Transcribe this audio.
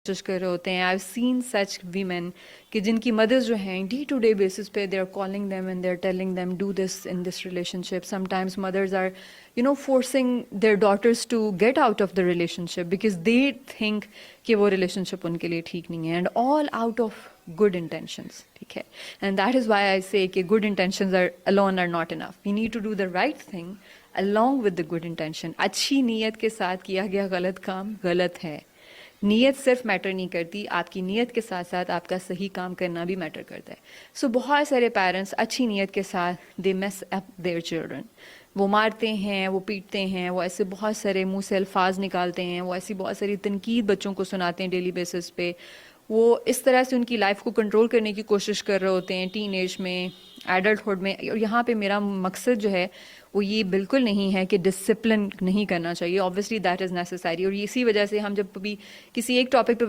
کوشش کر رہے ہوتے ہیں. I have seen such women کہ جن کی مدرز جو ہیں ڈے ٹو ڈے بیسس پہ they are calling them and they are telling them do this in this relationship. Sometimes mothers are forcing their daughters to get out of the relationship because they think کہ وہ relation شپ ان کے لیے ٹھیک نہیں ہے, and all out of good intentions. ٹھیک ہے, and that is why I say کہ good intentions are alone are not enough. We need to do the right thing along with the good intention. اچھی نیت کے ساتھ کیا گیا غلط کام غلط ہے. نیت صرف میٹر نہیں کرتی, آپ کی نیت کے ساتھ ساتھ آپ کا صحیح کام کرنا بھی میٹر کرتا ہے. سو بہت سارے پیرنٹس اچھی نیت کے ساتھ دے میس اپ دیئر چلڈرن. وہ مارتے ہیں, وہ پیٹتے ہیں, وہ ایسے بہت سارے منہ سے الفاظ نکالتے ہیں, وہ ایسی بہت ساری تنقید بچوں کو سناتے ہیں ڈیلی بیسس پہ. وہ اس طرح سے ان کی لائف کو کنٹرول کرنے کی کوشش کر رہے ہوتے ہیں ٹین ایج میں, ایڈلٹہڈ میں. اور یہاں پہ میرا مقصد جو ہے وہ یہ بالکل نہیں ہے کہ ڈسپلن نہیں کرنا چاہیے, آبویسلی دیٹ از نیسسری. اور اسی وجہ سے ہم جب بھی کسی ایک ٹاپک پہ